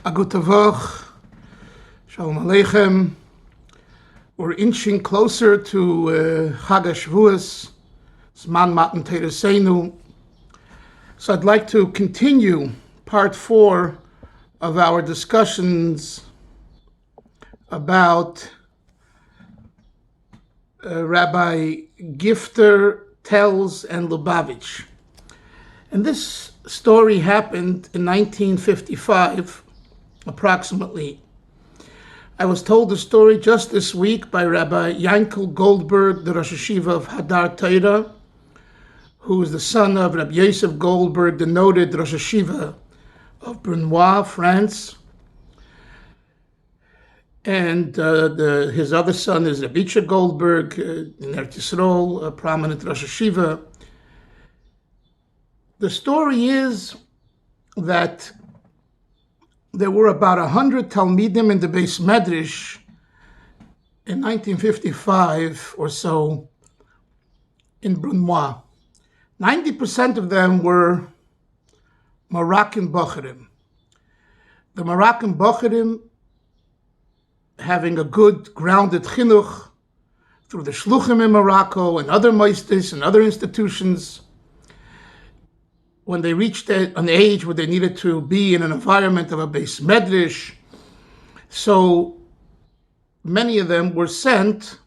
A gute Woche. Shalom Aleichem. We're inching closer to Chag HaShavuos, Zman Matan Tereseinu. So I'd like to continue part 4 of our discussions about Rabbi Gifter, Telzer, and Lubavitch. And this story happened in 1955, approximately. I was told the story just this week by Rabbi Yankel Goldberg, the Rosh Yeshiva of Hadar Torah, who is the son of Rabbi Yosef Goldberg, the noted Rosh Yeshiva of Brunoy, France. And his other son is Rabbi Goldberg in Eretz Yisrael, a prominent Rosh Yeshiva. The story is that there were about 100 Talmidim in the Beis Medrash in 1955 or so in Brunoy. 90% of them were Moroccan Bocharim. The Moroccan Bocharim, having a good grounded chinuch through the shluchim in Morocco and other moistis and other institutions, when they reached an age where they needed to be in an environment of a Beis Medrash, so many of them were sent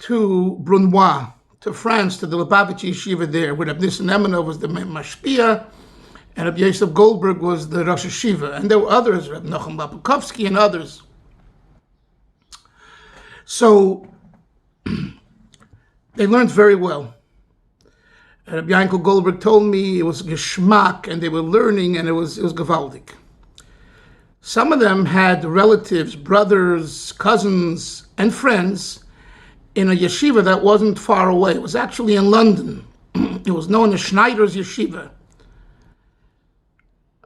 to Brunoy, to France, to the Lubavitch yeshiva there, where Rabbi Nissen Emenov was the mashpia, and Rabbi Yosef Goldberg was the Rosh Yeshiva, and there were others, Rabbi Nachum Babukovsky and others. So they learned very well. Rabbi Yankel Goldberg told me it was geschmack, and they were learning, and it was gewaltig. Some of them had relatives, brothers, cousins, and friends in a yeshiva that wasn't far away. It was actually in London. It was known as Schneider's Yeshiva.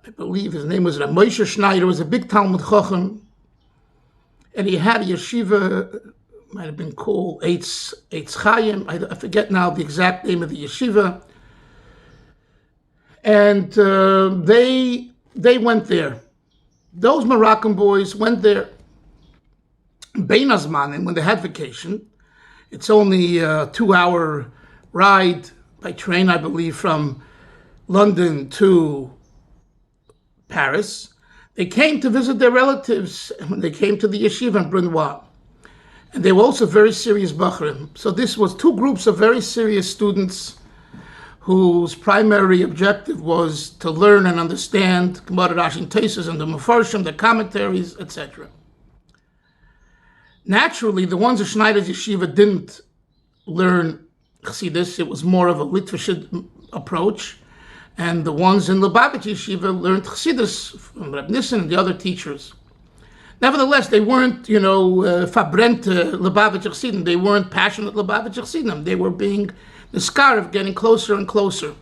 I believe his name was Moshe Schneider. Was a big Talmud Chacham, and he had a yeshiva, might have been called Eitz Chaim. I forget now the exact name of the yeshiva. And they went there. Those Moroccan boys went there. Bein Azmanim, when they had vacation. It's only a 2-hour ride by train, I believe, from London to Paris. They came to visit their relatives when they came to the yeshiva in Brunoy. And they were also very serious Bachrim. So this was 2 groups of very serious students whose primary objective was to learn and understand Gemara, Rashi, and Tosfos, and the Mefarshim, the commentaries, etc. Naturally, the ones of Schneider's Yeshiva didn't learn Chassidus. It was more of a Litvish approach. And the ones in Lubavitch Yeshiva learned Chassidus from Reb Nissen and the other teachers. Nevertheless, they weren't, fabrente Lubavitch Chassidim. They weren't passionate Lubavitch Chassidim. They were being the scar of getting closer and closer.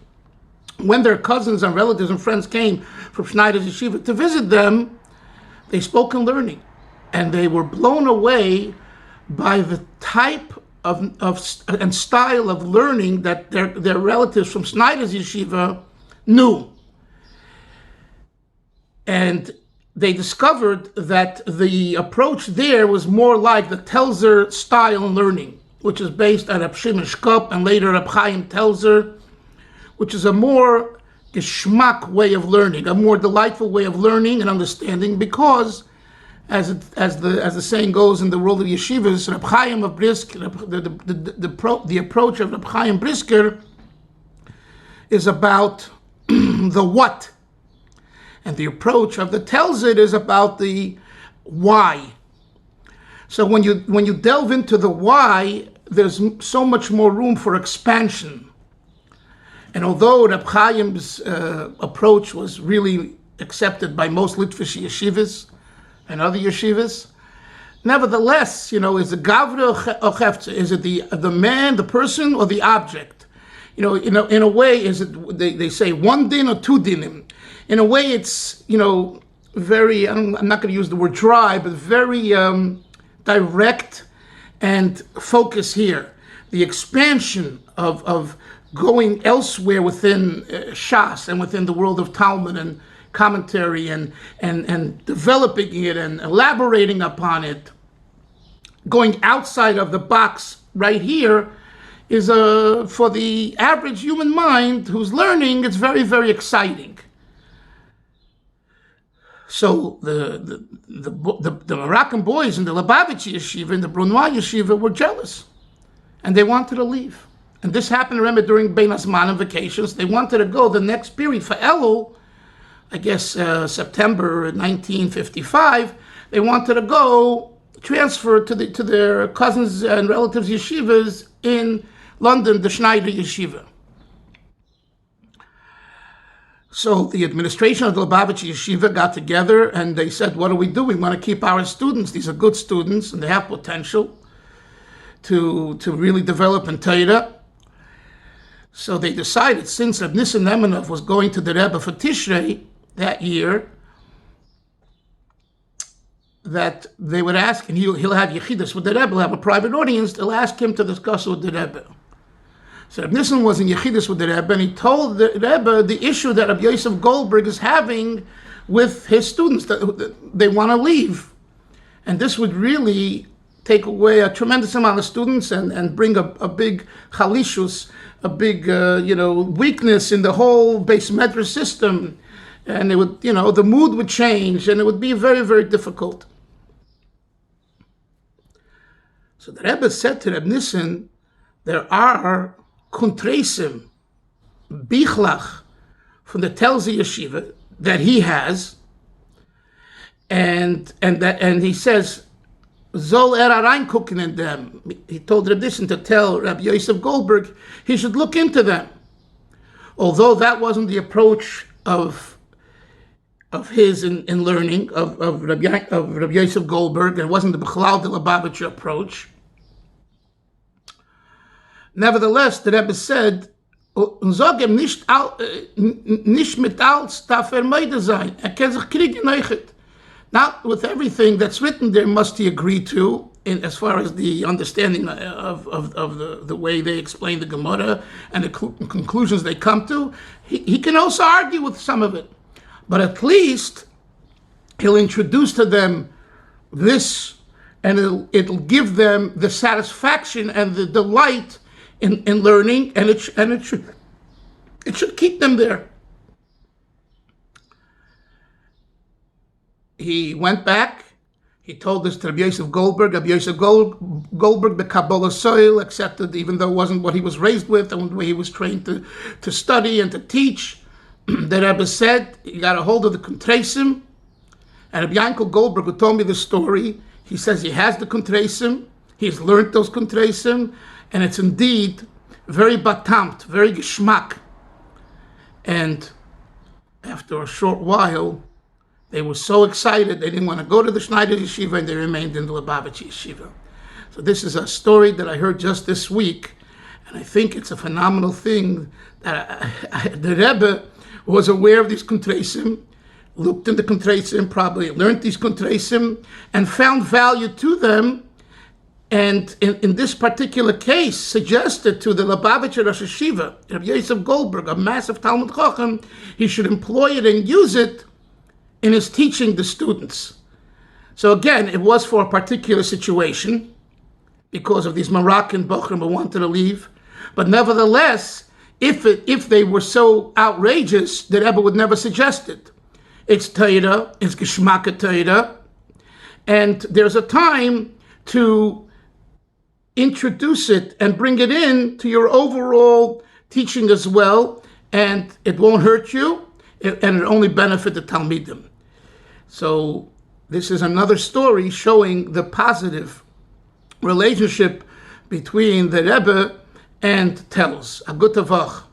When their cousins and relatives and friends came from Schneider's Yeshiva to visit them, they spoke in learning. And they were blown away by the type of and style of learning that their relatives from Schneider's Yeshiva knew. And they discovered that the approach there was more like the Telzer style learning, which is based on Reb Shimon Shkop and later Reb Chaim Telzer, which is a more geschmack way of learning, a more delightful way of learning and understanding, because as the saying goes in the world of yeshivas, Reb Chaim of Brisker, the approach of Reb Chaim Brisker is about the what, and the approach of the Telzer is about the why. So when you delve into the why, there's so much more room for expansion. And although Reb Chaim's approach was really accepted by most Litvish yeshivas and other yeshivas, nevertheless, is the gavra or hefza? Is it the man, the person, or the object? In a way, is it they say 1 din or 2 dinim? In a way, it's very. I'm not going to use the word dry, but very direct and focus here. The expansion of going elsewhere within Shas and within the world of Talmud and commentary and developing it and elaborating upon it, going outside of the box right here, is for the average human mind who's learning, it's very, very exciting. So the Moroccan boys in the Lubavitch yeshiva, in the Brunoy yeshiva, were jealous, and they wanted to leave. And this happened, remember, during Bein Hazmanim vacations. They wanted to go the next period for Elul, I guess September 1955. They wanted to go transfer to their cousins and relatives yeshivas in London, the Schneider yeshiva. So the administration of the Lubavitch yeshiva got together and they said, what do? We want to keep our students. These are good students and they have potential to really develop in Torah. So they decided, since Reb Nissen Nemenov was going to the Rebbe for Tishrei that year, that they would ask, and he'll have yechidus with the Rebbe, he'll have a private audience, they'll ask him to discuss with the Rebbe. So Reb Nissen was in yechidus with the Rebbe, and he told the Rebbe the issue that Rabbi Yosef Goldberg is having with his students, that they want to leave. And this would really take away a tremendous amount of students and bring a big chalishus, a big weakness in the whole base medrash system. And it would, the mood would change, and it would be very, very difficult. So the Rebbe said to Reb Nissen, there are kuntresim, bichlach, from the Telzer yeshiva that he has, and he says, Zol rein cooking in them. He told Reb Nissen to tell Rabbi Yosef Goldberg he should look into them. Although that wasn't the approach of his in learning, of Rabbi Yosef Goldberg, and it wasn't the Bechlal de Lubavitch approach. Nevertheless, the Rebbe said, nicht mit alles darf meide sein. Kann sich kriegen neuchet. Not with everything that's written there must he agree to, as far as the understanding of the way they explain the Gemara and the conclusions they come to. He can also argue with some of it. But at least he'll introduce to them this, and it'll give them the satisfaction and the delight in learning, and it should keep them there. He went back. He told this to Rabbi Yosef Goldberg. Rabbi Yosef Goldberg, the Kabbalah soil, accepted, even though it wasn't what he was raised with and the way he was trained to study and to teach. The Rebbe said, he got a hold of the Kuntresim, and Rabbi Yankel Goldberg, who told me the story, he says he has the Kuntresim, he's learned those Kuntresim, and it's indeed very batamt, very geschmack. And after a short while, they were so excited, they didn't want to go to the Schneider yeshiva, and they remained in the Lubavitch yeshiva. So this is a story that I heard just this week, and I think it's a phenomenal thing that the Rebbe was aware of these kuntresim, looked into kuntresim, probably learned these kuntresim, and found value to them, and in this particular case, suggested to the Lubavitcher Rosh Yeshiva, Rabbi Yosef Goldberg, a massive Talmud Chacham, he should employ it and use it in his teaching the students. So again, it was for a particular situation, because of these Moroccan Bochum who wanted to leave, but nevertheless, if they were so outrageous, the Rebbe would never suggest it. It's Torah, it's Geschmack Torah, and there's a time to introduce it and bring it in to your overall teaching as well, and it won't hurt you, and it only benefit the Talmidim. So this is another story showing the positive relationship between the Rebbe and Telz. A good tavach.